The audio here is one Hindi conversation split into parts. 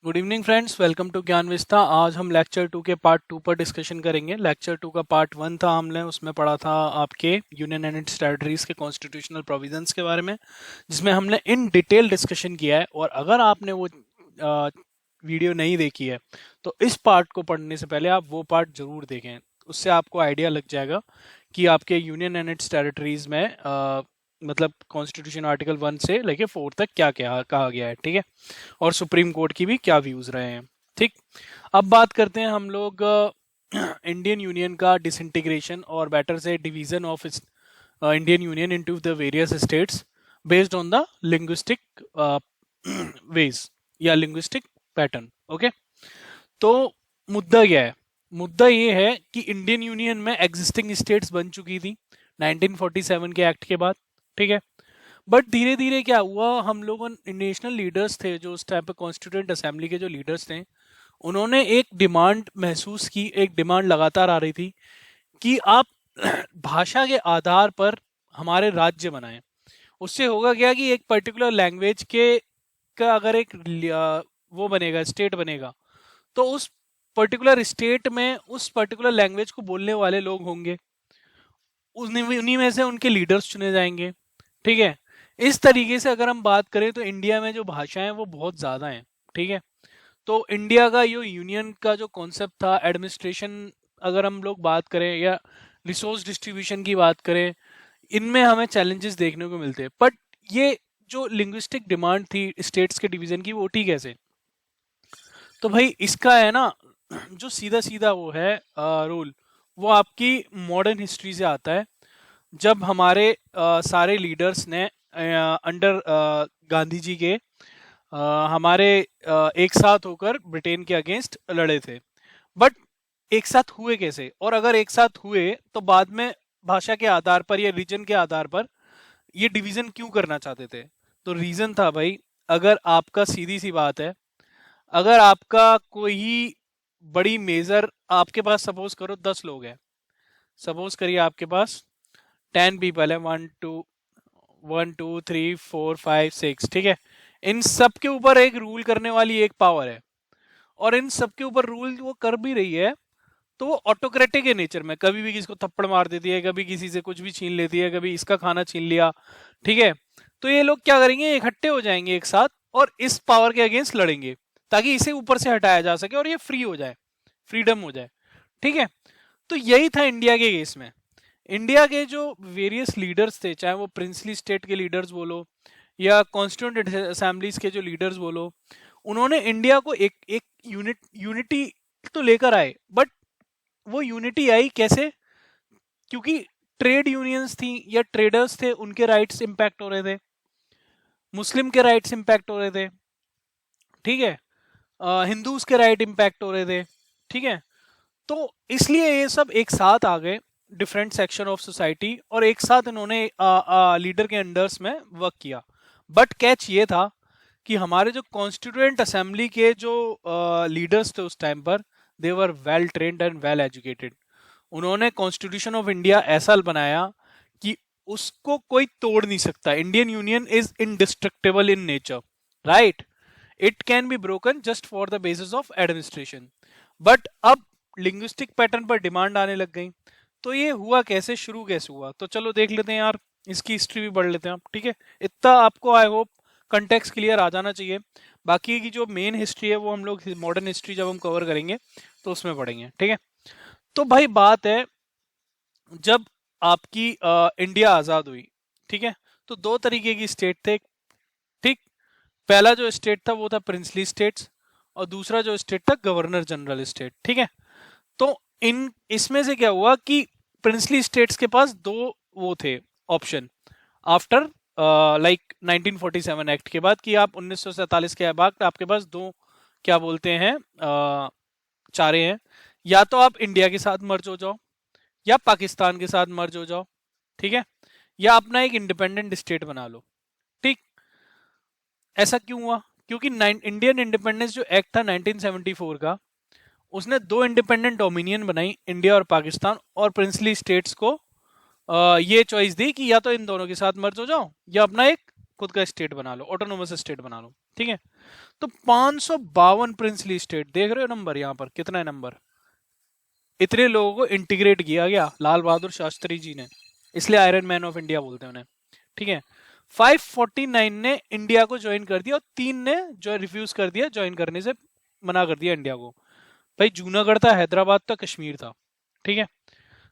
Good evening friends, welcome to Gyan Vista. आज हम लेक्चर 2 के पार्ट 2 पर डिस्कशन करेंगे। लेक्चर 2 का पार्ट 1 था, हमने उसमें पढ़ा था आपके यूनियन एंड इट्स टेरिटरीज के कॉन्स्टिट्यूशनल प्रोविजंस के बारे में, जिसमें हमने इन डिटेल डिस्कशन किया है। और अगर आपने वो वीडियो नहीं देखी है तो इस पार्ट को पढ़ने से पहले आप वो पार्ट जरूर देखें। उससे आपको आइडिया लग जाएगा कि आपके यूनियन एंड इट्स टेरिटरीज में मतलब कॉन्स्टिट्यूशन आर्टिकल 1 से लेके 4 तक क्या क्या कहा गया है, ठीक है, और सुप्रीम कोर्ट की भी क्या व्यूज रहे हैं। ठीक, अब बात करते हैं हम लोग इंडियन यूनियन का डिसइंटीग्रेशन और बेटर से division of Indian union into the various states based on the linguistic ways या लिंग्विस्टिक पैटर्न। ओके, तो मुद्दा क्या है? मुद्दा ये है कि इंडियन यूनियन में एग्जिस्टिंग स्टेट्स बन चुकी थी 1947 के एक्ट के बाद, ठीक है। बट धीरे धीरे क्या हुआ, हम लोगों नेशनल लीडर्स थे जो उस टाइम पे कॉन्स्टिट्यूएंट असेंबली के जो लीडर्स थे, उन्होंने एक डिमांड महसूस की, एक डिमांड लगातार आ रही थी कि आप भाषा के आधार पर हमारे राज्य बनाएं। उससे होगा क्या कि एक पर्टिकुलर लैंग्वेज के का अगर एक वो बनेगा, स्टेट बनेगा, तो उस पर्टिकुलर स्टेट में उस पर्टिकुलर लैंग्वेज को बोलने वाले लोग होंगे, उन्हीं में से उनके लीडर्स चुने जाएंगे, ठीक है। इस तरीके से अगर हम बात करें तो इंडिया में जो भाषाएं वो बहुत ज़्यादा हैं, ठीक है। तो इंडिया का ये यूनियन का जो कॉन्सेप्ट था, एडमिनिस्ट्रेशन अगर हम लोग बात करें या रिसोर्स डिस्ट्रीब्यूशन की बात करें, इनमें हमें चैलेंजेस देखने को मिलते हैं। बट ये जो लिंग्विस्टिक डिमांड थी स्टेट्स के डिवीजन की, वो ठीक कैसे? तो भाई इसका है ना, जो सीधा सीधा वो है रूल, वो आपकी मॉडर्न हिस्ट्री से आता है। जब हमारे सारे लीडर्स ने अंडर गांधी जी के हमारे एक साथ होकर ब्रिटेन के अगेंस्ट लड़े थे। बट एक साथ हुए कैसे, और अगर एक साथ हुए तो बाद में भाषा के आधार पर या रीजन के आधार पर ये डिवीजन क्यों करना चाहते थे? तो रीजन था भाई, अगर आपका सीधी सी बात है, अगर आपका कोई बड़ी मेजर, आपके पास सपोज करो 10 लोग हैं, सपोज करिए आपके पास 10 पीपल है, 1 2 3 4 5 6, ठीक है। इन सब के ऊपर एक रूल करने वाली एक पावर है, और इन सब के ऊपर रूल वो कर भी रही है, तो वो ऑटोक्रेटिक है नेचर में। कभी भी किसी को थप्पड़ मार देती है, कभी किसी से कुछ भी छीन लेती है, कभी इसका खाना छीन लिया, ठीक है। तो ये लोग क्या करेंगे, इकट्ठे हो जाएंगे एक साथ और इस पावर के अगेंस्ट लड़ेंगे, ताकि इसे ऊपर से हटाया जा सके और ये फ्री हो जाए, फ्रीडम हो जाए, ठीक है। तो यही था इंडिया के केस में। इंडिया के जो वेरियस लीडर्स थे, चाहे वो प्रिंसली स्टेट के लीडर्स बोलो या कॉन्स्टिट्यूंट असेंबलीज के जो लीडर्स बोलो, उन्होंने इंडिया को एक एक यूनिटी तो लेकर आए। बट वो यूनिटी आई कैसे? क्योंकि ट्रेड यूनियंस थी या ट्रेडर्स थे, उनके राइट्स इंपैक्ट हो रहे थे, मुस्लिम के राइट्स इंपैक्ट हो रहे थे, ठीक है, हिंदूज के राइट इंपैक्ट हो रहे थे, ठीक है। तो इसलिए ये सब एक साथ आ गए, डिफरेंट सेक्शन ऑफ सोसाइटी, और एक साथ इन्होंने लीडर के अंडर्स में वर्क किया। बट कैच ये था कि हमारे जो कॉन्स्टिट्यूएंट असेंबली के जो लीडर्स थे उस टाइम पर, they were well trained and well educated. उन्होंने कॉन्स्टिट्यूशन ऑफ इंडिया ऐसा बनाया कि उसको कोई तोड़ नहीं सकता। Indian union is indestructible in nature, right? It can be broken just for the basis of administration. But अब लिंग्विस्टिक पैटर्न पर डिमांड आने लग गई। तो ये हुआ कैसे, शुरू कैसे हुआ? तो चलो देख लेते हैं यार, इसकी हिस्ट्री भी पढ़ लेते हैं आप, ठीक है। इतना आपको आई होप कंटेक्स्ट क्लियर आ जाना चाहिए। बाकी की जो मेन हिस्ट्री है वो हम लोग मॉडर्न हिस्ट्री जब हम कवर करेंगे तो उसमें पढ़ेंगे, ठीक है। तो भाई बात है, जब आपकी इंडिया आज़ाद हुई, ठीक है, तो दो तरीके की स्टेट थे, ठीक। पहला जो स्टेट था वो था प्रिंसली स्टेट्स, और दूसरा जो स्टेट था गवर्नर जनरल स्टेट, ठीक है। तो इन इसमें से क्या हुआ कि प्रिंसली स्टेट्स के पास दो वो थे ऑप्शन, आफ्टर लाइक 1947 एक्ट के बाद, कि आप 1947 के बाद आपके पास दो क्या बोलते हैं चारे हैं, या तो आप इंडिया के साथ मर्ज हो जाओ या पाकिस्तान के साथ मर्ज हो जाओ, ठीक है, या अपना एक इंडिपेंडेंट स्टेट बना लो, ठीक। ऐसा क्यों हुआ? क्योंकि इंडियन इंडिपेंडेंस जो एक्ट था 1974 का, उसने दो इंडिपेंडेंट डोमिनियन बनाई, इंडिया और पाकिस्तान, और प्रिंसली स्टेट्स को ये चॉइस दी कि या तो इन दोनों के साथ मर्ज हो जाओ या अपना एक खुद का स्टेट बना लो, ऑटोनोमस स्टेट बना लो, ठीक है। तो 552 प्रिंसली स्टेट, देख रहे हो नंबर यहाँ पर कितना है नंबर, इतने लोगों को इंटीग्रेट किया गया लाल बहादुर शास्त्री जी ने, इसलिए आयरन मैन ऑफ इंडिया बोलते हैं उन्हें। ठीक है। 549 ने इंडिया को ज्वाइन कर दिया और 3 ने जो रिफ्यूज कर दिया, ज्वाइन करने से मना कर दिया इंडिया को। भाई जूनागढ़ था, हैदराबाद था, कश्मीर था। ठीक है।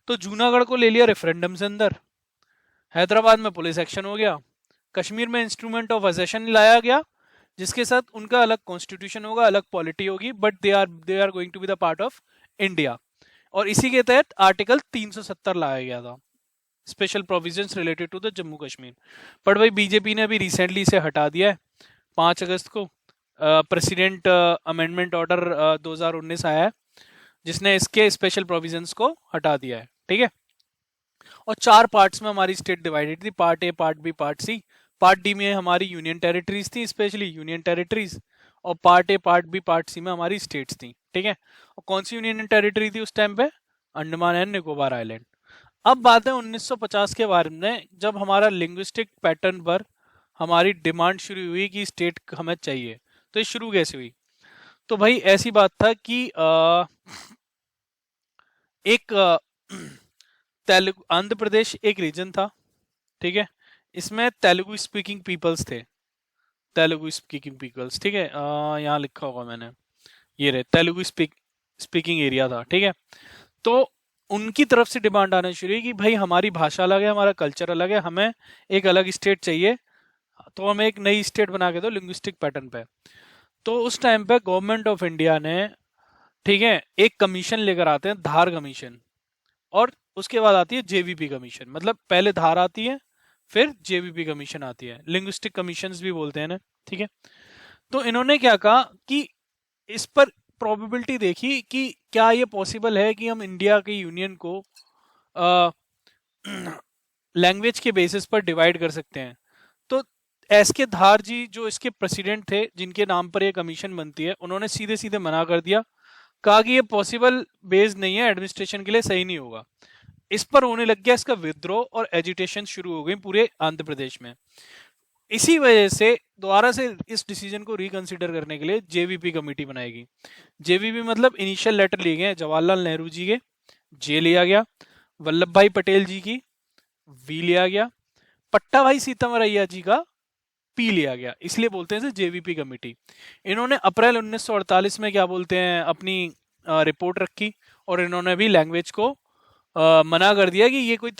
तो जूनागढ़ को ले लिया रेफरेंडम से अंदर, हैदराबाद में पुलिस एक्शन हो गया, कश्मीर में इंस्ट्रूमेंट ऑफ असेशन लाया गया जिसके साथ उनका अलग कॉन्स्टिट्यूशन होगा, अलग पॉलिटी होगी, but they are going to be the part of India. और इसी के तहत आर्टिकल 370 लाया गया था, special provisions related to the Jammu Kashmir. But भाई बीजेपी ने अभी रिसेंटली इसे हटा दिया है, 5 अगस्त को प्रेसिडेंट अमेंडमेंट ऑर्डर 2019 आया है जिसने इसके स्पेशल प्रोविजंस को हटा दिया है। ठीक है। और 4 पार्ट्स में हमारी स्टेट डिवाइडेड थी, part A, part B, part C. Part D में हमारी यूनियन टेरिटरीज थी, स्पेशली यूनियन टेरिटरीज, और part A, part B, part C में हमारी स्टेट्स थी। ठीक है। और कौन सी यूनियन टेरिटरी थी उस टाइम पे, अंडमान एंड निकोबार आइलैंड। अब बात है 1950 के बारे में, जब हमारा लिंग्विस्टिक पैटर्न पर हमारी डिमांड शुरू हुई कि स्टेट हमें चाहिए। तो ये शुरू कैसे हुई, तो भाई ऐसी बात था कि एक तेलुगु, आंध्र प्रदेश एक रीजन था। ठीक है। इसमें तेलुगु स्पीकिंग पीपल्स थे, तेलुगु स्पीकिंग पीपल्स। ठीक है। यहाँ लिखा होगा मैंने, ये रहे तेलुगु स्पीकिंग एरिया था। ठीक है। तो उनकी तरफ से डिमांड आना शुरू हुई कि भाई हमारी भाषा अलग है, हमारा कल्चर अलग है, हमें एक अलग स्टेट चाहिए, तो हमें एक नई स्टेट बना के दो लिंग्विस्टिक पैटर्न पे। तो उस टाइम पे गवर्नमेंट ऑफ इंडिया ने, ठीक है, एक कमीशन लेकर आते हैं, धार कमीशन, और उसके बाद आती है जेवीपी कमीशन। मतलब पहले धार आती है, फिर जेवीपी कमीशन आती है, लिंग्विस्टिक कमीशंस भी बोलते हैं ना। ठीक है। तो इन्होंने क्या कहा कि इस पर प्रोबेबिलिटी देखी कि क्या ये पॉसिबल है कि हम इंडिया की यूनियन को लैंग्वेज के बेसिस पर डिवाइड कर सकते हैं। तो एस के धार जी जो इसके प्रेसिडेंट थे, जिनके नाम पर ये कमीशन बनती है, उन्होंने सीधे सीधे मना कर दिया, कहा कि ये पॉसिबल बेस नहीं है, एडमिनिस्ट्रेशन के लिए सही नहीं होगा। इस पर होने लग गया इसका विद्रोह और एजिटेशन शुरू हो गई पूरे आंध्र प्रदेश में। इसी वजह से दोबारा से इस डिसीजन को रिकंसिडर करने के लिए जेवीपी कमेटी बनाएगी। जेवीपी मतलब इनिशियल लेटर लिए गए जवाहरलाल नेहरू जी के, जे लिया गया, वल्लभ भाई पटेल जी की, वी लिया गया, पट्टा भाई सीतामरैया जी का, पी लिया गया, इसलिए बोलते हैं जेवीपी कमेटी। इन्होंने अप्रैल 1948 में क्या बोलते हैं अपनी रिपोर्ट रखी, और इन्होंने भी लैंग्वेज को मना कर दिया कि ये कोई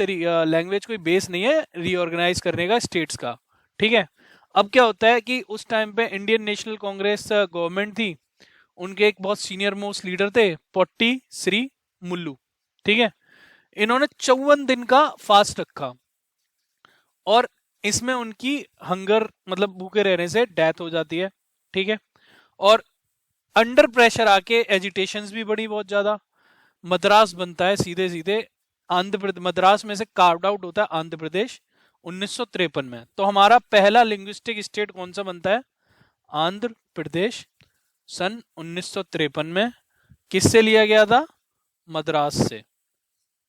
लैंग्वेज कोई बेस नहीं है रीऑर्गेनाइज करने का स्टेट्स का। ठीक है। अब क्या होता है कि उस टाइम पे इंडियन नेशनल कांग्रेस गवर्नमेंट थी, उनके एक बहुत सीनियर मोस्ट लीडर थे पोट्टी श्री मुल्लू। ठीक है। इन्होंने 54 दिन का फास्ट रखा, और इसमें उनकी हंगर मतलब भूखे रहने से डेथ हो जाती है। ठीक है। और अंडर प्रेशर आके एजिटेशंस भी बढ़ी बहुत ज्यादा। मद्रास बनता है सीधे सीधे आंध्र प्रदेश, मद्रास में से कार्व्ड आउट होता है आंध्र प्रदेश 1953 में। तो हमारा पहला लिंग्विस्टिक स्टेट कौन सा बनता है, आंध्र प्रदेश, सन 1953 में। किससे लिया गया था, मद्रास से।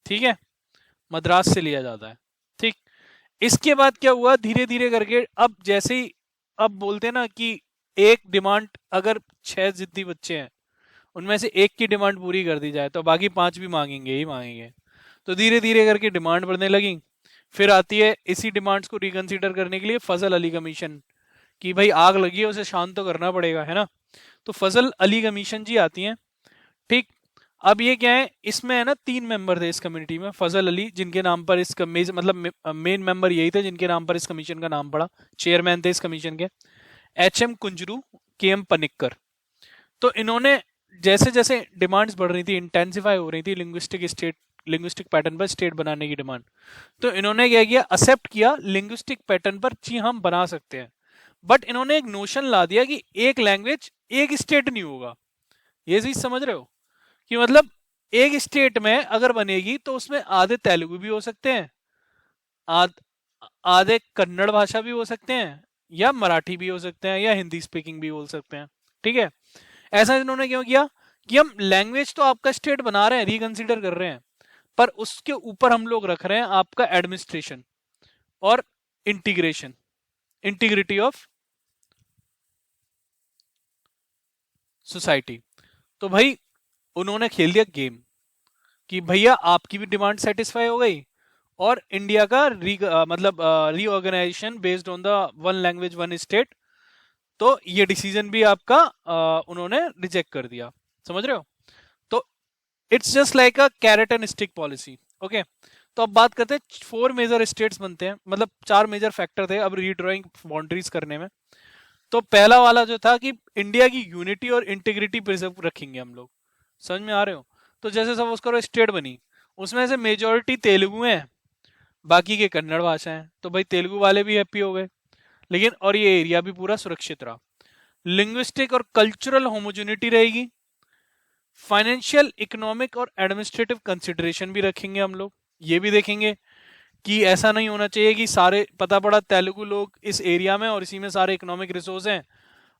ठीक है। मद्रास से लिया जाता है। ठीक। इसके बाद क्या हुआ, धीरे धीरे करके अब जैसे ही, अब बोलते हैं ना कि एक डिमांड, अगर 6 जिद्दी बच्चे हैं उनमें से एक की डिमांड पूरी कर दी जाए तो बाकी 5 भी मांगेंगे ही मांगेंगे। तो धीरे धीरे करके डिमांड बढ़ने लगी। फिर आती है इसी डिमांड्स को रिकंसीडर करने के लिए फजल अली कमीशन, कि भाई आग लगी है उसे शांत तो करना पड़ेगा, है ना। तो फजल अली कमीशन जी आती हैं। ठीक। अब ये क्या है, इसमें है ना 3 मेंबर थे इस कम्युनिटी में, फजल अली जिनके नाम पर इस मतलब मेन मेंबर यही थे जिनके नाम पर इस कमीशन का नाम पड़ा, चेयरमैन थे इस कमीशन के, एच.एम. कुंजरू, के.एम. पनिक्कर। तो इन्होंने जैसे जैसे डिमांड्स बढ़ रही थी, इंटेंसिफाई हो रही थी लिंग्विस्टिक पैटर्न पर स्टेट बनाने की डिमांड, तो इन्होंने क्या किया, एक्सेप्ट किया लिंग्विस्टिक पैटर्न पर जी हम बना सकते हैं। बट इन्होंने एक नोशन ला दिया कि एक लैंग्वेज एक स्टेट नहीं होगा। ये चीज समझ रहे हो कि मतलब एक स्टेट में अगर बनेगी तो उसमें आधे तेलुगु भी हो सकते हैं, आध आधे कन्नड़ भाषा भी हो सकते हैं, या मराठी भी हो सकते हैं, या हिंदी स्पीकिंग भी बोल सकते हैं। ठीक है। ऐसा इन्होंने क्यों किया कि हम लैंग्वेज तो आपका स्टेट बना रहे हैं, रिकंसिडर कर रहे हैं, पर उसके ऊपर हम लोग रख रहे हैं आपका एडमिनिस्ट्रेशन और इंटीग्रेशन, इंटीग्रिटी ऑफ सोसाइटी। तो भाई उन्होंने खेल दिया गेम कि भैया आपकी भी डिमांड सेटिस्फाई हो गई और इंडिया का मतलब reorganisation based on the one language one state, तो ये डिसीजन भी आपका उन्होंने रिजेक्ट कर दिया। समझ रहे हो? तो it's just like a carrot and stick policy. Okay, तो अब बात करते हैं 4 मेजर स्टेट्स बनते हैं, मतलब 4 मेजर फैक्टर थे अब रीड्राइंग बाउंड्रीज करने में। तो पहला वाला जो था कि इंडिया की यूनिटी और इंटीग्रिटी प्रिजर्व रखेंगे हम लोग। समझ में आ रहे हो? तो जैसे सपोज करो स्टेट बनी, उसमें से मेजोरिटी तेलुगु है, बाकी के कन्नड़ भाषा है, तो भाई तेलुगु वाले भी हैप्पी हो गए, लेकिन और ये एरिया भी पूरा सुरक्षित रहा। लिंग्विस्टिक और कल्चरल होमोजेनिटी रहेगी। फाइनेंशियल, इकोनॉमिक और एडमिनिस्ट्रेटिव कंसिडरेशन भी रखेंगे हम लोग। ये भी देखेंगे कि ऐसा नहीं होना चाहिए कि सारे पता पड़ा तेलुगु लोग इस एरिया में और इसी में सारे इकोनॉमिक रिसोर्स हैं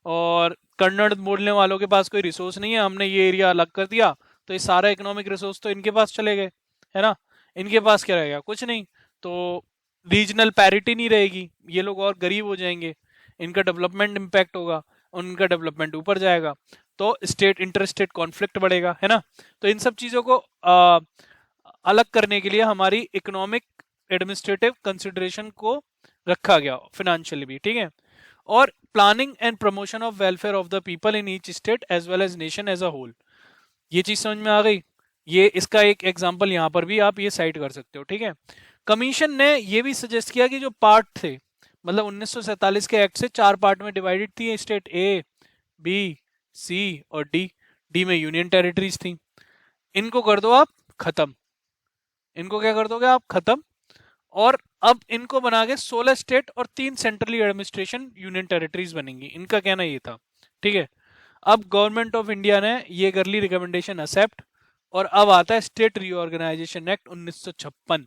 और कन्नड़ बोलने वालों के पास कोई रिसोर्स नहीं है, हमने ये एरिया अलग कर दिया तो ये सारा इकोनॉमिक रिसोर्स तो इनके पास चले गए, है ना? इनके पास क्या रहेगा? कुछ नहीं। तो रीजनल पैरिटी नहीं रहेगी, ये लोग और गरीब हो जाएंगे, इनका डेवलपमेंट इम्पैक्ट होगा, उनका डेवलपमेंट ऊपर जाएगा, तो स्टेट इंटर स्टेट कॉन्फ्लिक्ट बढ़ेगा, है ना? तो इन सब चीजों को अलग करने के लिए हमारी इकोनॉमिक एडमिनिस्ट्रेटिव कंसिडरेशन को रखा गया, फाइनेंशियली भी, ठीक है। और planning and promotion of welfare of the people in each state as well as nation as a whole. ये चीज समझ में आ गई? ये इसका एक एग्जांपल यहाँ पर भी आप ये साइट कर सकते हो, ठीक है। कमीशन ने ये भी सजेस्ट किया कि जो पार्ट थे, मतलब 1947 के एक्ट से 4 पार्ट में डिवाइडेड थी स्टेट, ए, बी, सी और डी। डी में यूनियन टेरिटरीज थी, इनको कर दो आप खत्म। इनको क्या कर दोगे आप? खत्म। और अब इनको बना के 16 स्टेट और 3 सेंट्रली एडमिनिस्ट्रेशन यूनियन टेरिटरीज बनेंगी। इनका कहना ये था, ठीक है। अब गवर्नमेंट ऑफ इंडिया ने ये कर ली रिकमेंडेशन एक्सेप्ट, और अब आता है स्टेट रीऑर्गेनाइजेशन एक्ट 1956,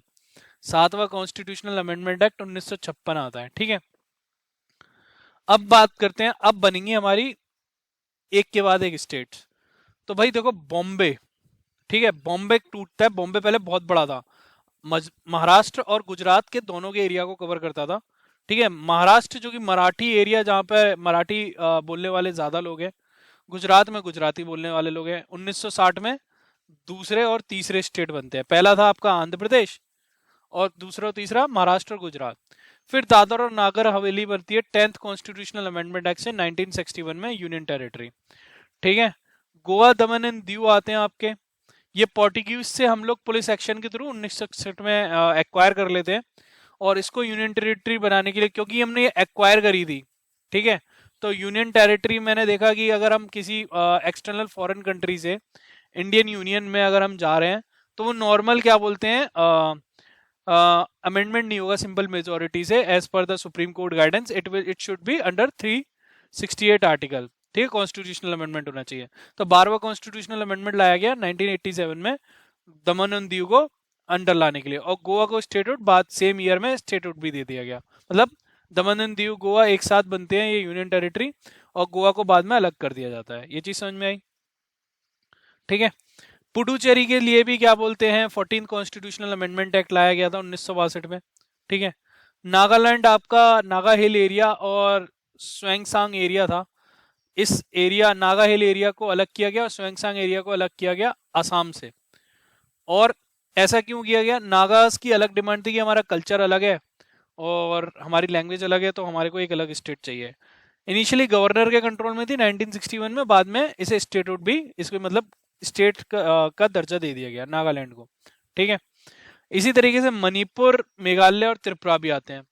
7वां कॉन्स्टिट्यूशनल अमेंडमेंट एक्ट 1956 आता है, ठीक है। अब बात करते हैं, अब बनेंगी हमारी एक के बाद एक स्टेट। तो भाई देखो बॉम्बे, ठीक है, बॉम्बे टूटता है। बॉम्बे पहले बहुत बड़ा था, महाराष्ट्र और गुजरात के दोनों के एरिया को कवर करता था, ठीक है। महाराष्ट्र जो कि मराठी एरिया, जहाँ पे मराठी बोलने वाले ज्यादा लोग हैं, गुजरात में गुजराती बोलने वाले लोग हैं। 1960 में दूसरे और तीसरे स्टेट बनते हैं, पहला था आपका आंध्र प्रदेश और दूसरा और तीसरा महाराष्ट्र और गुजरात। फिर दादर और नागर हवेली बनती है 10th कॉन्स्टिट्यूशनल अमेंडमेंट एक्ट से 1961 में यूनियन टेरिटरी, ठीक है। गोवा, दमन एंड दीव आते हैं आपके। ये पोर्टुगीज से हम लोग पुलिस एक्शन के थ्रू 1961 में एक्वायर कर लेते हैं, और इसको यूनियन टेरिटरी बनाने के लिए, क्योंकि हमने ये एक्वायर करी थी, ठीक है। तो यूनियन टेरिटरी मैंने देखा कि अगर हम किसी एक्सटर्नल फॉरेन कंट्री से इंडियन यूनियन में अगर हम जा रहे हैं, तो वो नॉर्मल क्या बोलते हैं, अमेंडमेंट नहीं होगा सिंपल मेजोरिटी से, as per the supreme court guidance it should be under 368 article, ठीक है। कॉन्स्टिट्यूशनल अमेंडमेंट होना चाहिए। तो 12वां कॉन्स्टिट्यूशनल अमेंडमेंट लाया गया 1987 में दमन और दीव को अंडर लाने के लिए, और गोवा को स्टेटहुड बाद सेम ईयर में स्टेटहुड भी दे दिया गया। मतलब दमन एंड दीव गोवा एक साथ बनते हैं ये यूनियन टेरिटरी, और गोवा को बाद में अलग कर दिया जाता है। ये चीज समझ में आई? ठीक है। पुडुचेरी के लिए भी क्या बोलते हैं, 14th कॉन्स्टिट्यूशनल अमेंडमेंट एक्ट लाया गया था 1962 में, ठीक है। नागालैंड आपका नागा हिल एरिया और स्वैंगसांग एरिया था, इस एरिया नागा हिल एरिया को अलग किया गया और स्वैंगसांग एरिया को अलग किया गया असम से। और ऐसा क्यों किया गया? नागास की अलग डिमांड थी कि हमारा कल्चर अलग है और हमारी लैंग्वेज अलग है, तो हमारे को एक अलग स्टेट चाहिए। इनिशियली गवर्नर के कंट्रोल में थी 1961 में, बाद में इसे स्टेटहुड भी, इसको मतलब स्टेट का दर्जा दे दिया गया नागालैंड को, ठीक है। इसी तरीके से मणिपुर, मेघालय और त्रिपुरा भी आते हैं।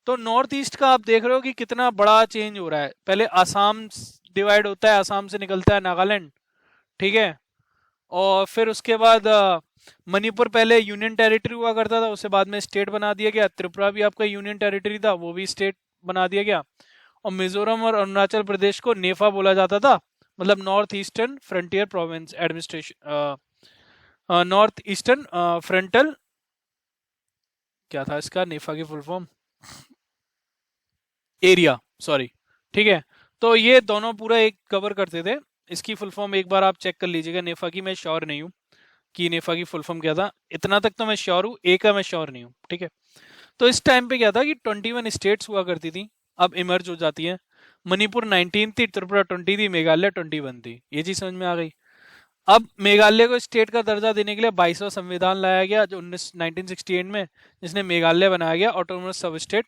तो नॉर्थ ईस्ट का आप देख रहे हो कि कितना बड़ा चेंज हो रहा है। पहले आसाम डिवाइड होता है, आसाम से निकलता है नागालैंड, ठीक है। और फिर उसके बाद मणिपुर पहले यूनियन टेरिटरी हुआ करता था, उससे बाद में स्टेट बना दिया गया। त्रिपुरा भी आपका यूनियन टेरिटरी था, वो भी स्टेट बना दिया गया। और मिजोरम और अरुणाचल प्रदेश को नेफा बोला जाता था, मतलब north eastern frontier province administration, north eastern frontal, क्या था इसका नेफा की फुल फॉर्म, एरिया, सॉरी, ठीक है। तो ये दोनों पूरा एक कवर करते थे। इसकी फुल फॉर्म एक बार आप चेक कर लीजिएगा, नेफा की मैं श्योर नहीं हूँ कि नेफा की फुल फॉर्म क्या था, इतना तक तो मैं श्योर हूँ, ए का मैं श्योर नहीं हूँ, ठीक है। तो इस टाइम पे क्या था कि 21 स्टेट्स हुआ करती थी, अब इमर्ज हो जाती हैं। मणिपुर 19 थी, त्रिपुरा 20 थी, मेघालय 21 थी। ये चीज समझ में आ गई। अब मेघालय को स्टेट का दर्जा देने के लिए 22वां संविधान लाया गया जो 1968 में, जिसने मेघालय बनाया गया ऑटोनोमस सब स्टेट,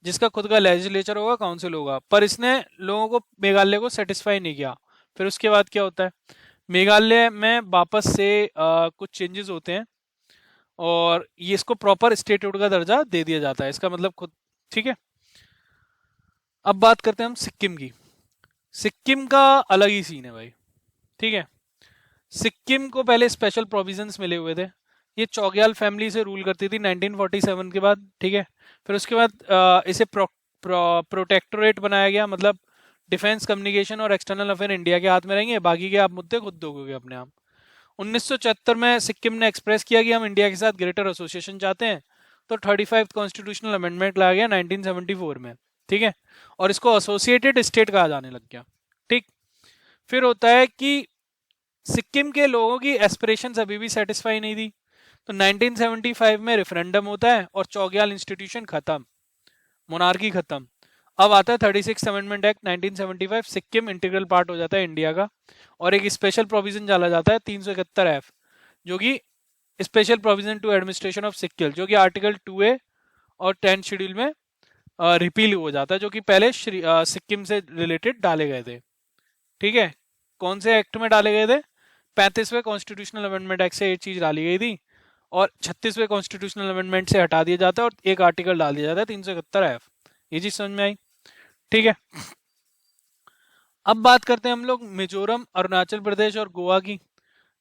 जिसका खुद का लेजिस्लेचर होगा, काउंसिल होगा। पर इसने लोगों को, मेघालय को सेटिस्फाई नहीं किया। फिर उसके बाद क्या होता है, मेघालय में वापस से कुछ चेंजेस होते हैं और ये इसको प्रॉपर स्टेटहुड का दर्जा दे दिया जाता है, इसका मतलब खुद। ठीक है, अब बात करते हैं हम सिक्किम की। सिक्किम का अलग ही सीन है भाई। ठीक है, सिक्किम को पहले स्पेशल प्रोविजंस मिले हुए थे। ये चौग्याल फैमिली से रूल करती थी 1947 के बाद। ठीक है, फिर उसके बाद इसे प्रोटेक्टोरेट बनाया गया, मतलब डिफेंस, कम्युनिकेशन और एक्सटर्नल अफेयर इंडिया के हाथ में रहेंगे, बाकी के आप मुद्दे खुद दोगे अपने आप। 1974 में सिक्किम ने एक्सप्रेस किया कि हम इंडिया के साथ ग्रेटर एसोसिएशन चाहते हैं, तो 35th कॉन्स्टिट्यूशनल अमेंडमेंट लाया गया 1974 में। ठीक है, और इसको एसोसिएटेड स्टेट कहा जाने लग गया। ठीक, फिर होता है कि सिक्किम के लोगों की एस्पिरेशंस अभी भी सेटिस्फाई नहीं थी, तो 1975 में रेफरेंडम होता है और चौग्याल इंस्टीट्यूशन खत्म, मोनार्की खत्म। अब आता है 36 amendment act 1975, Sikkim integral part हो जाता है इंडिया का, और एक स्पेशल प्रोविजन डाला जाता है 371F, जो कि special provision to administration of Sikkim, जो कि आर्टिकल 2A और 10 शेड्यूल में रिपील हो जाता है, जो कि पहले सिक्किम से रिलेटेड डाले गए थे। ठीक है, कौन से एक्ट में डाले गए थे? 35वें कॉन्स्टिट्यूशनल अमेंडमेंट एक्ट से ये चीज डाली गई थी, और 36वें कॉन्स्टिट्यूशनल अमेंडमेंट से हटा दिया जाता है और एक आर्टिकल डाल दिया जाता है 371F। ये चीज समझ में आई? ठीक है, अब बात करते हैं हम लोग मिजोरम, अरुणाचल प्रदेश और गोवा की।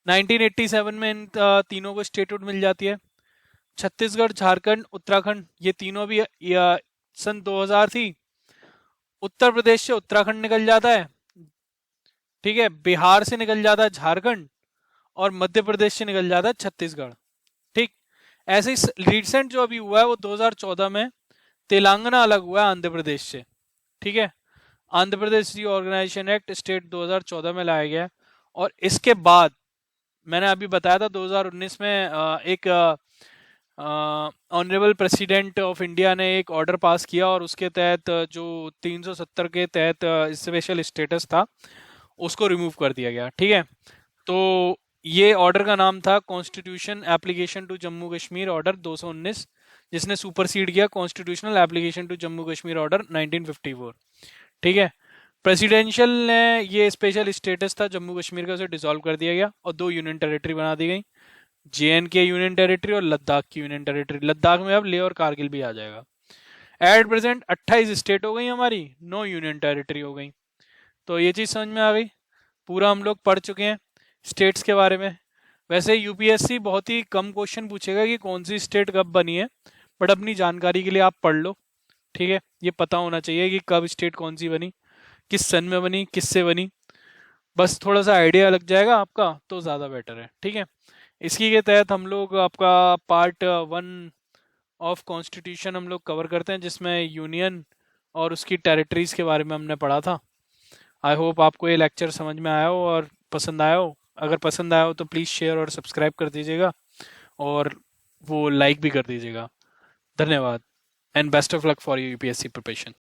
1987 में इन तीनों को स्टेटहुड मिल जाती है। छत्तीसगढ़, झारखंड, उत्तराखंड, ये तीनों भी सन 2000 थी। उत्तर प्रदेश से उत्तराखंड निकल जाता है। ठीक है, बिहार से निकल जाता है झारखंड, और मध्य प्रदेश से निकल जाता है छत्तीसगढ़। ठीक, ऐसे ही रिसेंट जो अभी हुआ है वो 2014 में तेलंगाना अलग हुआ है आंध्र प्रदेश से। ठीक है, Andhra Pradesh reorganisation act state 2014 में लाया गया, और इसके बाद मैंने अभी बताया था 2019 में एक ऑनरेबल प्रेसिडेंट ऑफ इंडिया ने एक ऑर्डर पास किया, और उसके तहत जो 370 के तहत स्पेशल स्टेटस था उसको रिमूव कर दिया गया। ठीक है, तो ये ऑर्डर का नाम था constitution application to Jammu Kashmir order 219, जिसने सुपरसीड किया constitutional application to Jammu Kashmir order 1954। ठीक है, प्रेसिडेंशियल ने ये स्पेशल स्टेटस था जम्मू कश्मीर का, उसे डिसॉल्व कर दिया गया और 2 यूनियन टेरिटरी बना दी गई, JNK यूनियन टेरिटरी और लद्दाख की यूनियन टेरिटरी। लद्दाख में अब लेह और कारगिल भी आ जाएगा। एट प्रेजेंट 28 स्टेट हो गई हमारी, 9 यूनियन टेरिटरी हो गई। तो ये चीज़ समझ में आ गई, पूरा हम लोग पढ़ चुके हैं स्टेट्स के बारे में। वैसे यूपीएससी बहुत ही कम क्वेश्चन पूछेगा कि कौन सी स्टेट कब बनी है, बट अपनी जानकारी के लिए आप पढ़ लो। ठीक है, ये पता होना चाहिए कि कब स्टेट कौन सी बनी, किस सन में बनी, किससे बनी, बस थोड़ा सा आइडिया लग जाएगा आपका तो ज़्यादा बेटर है। ठीक है, इसी के तहत हम लोग आपका पार्ट 1 ऑफ कॉन्स्टिट्यूशन हम लोग कवर करते हैं, जिसमें यूनियन और उसकी टेरिटरीज के बारे में हमने पढ़ा था। आई होप आपको ये लेक्चर समझ में आया हो और पसंद आया हो। अगर पसंद आया हो तो प्लीज़ शेयर और सब्सक्राइब कर दीजिएगा, और वो लाइक भी कर दीजिएगा। धन्यवाद, and best of luck for your UPSC preparation.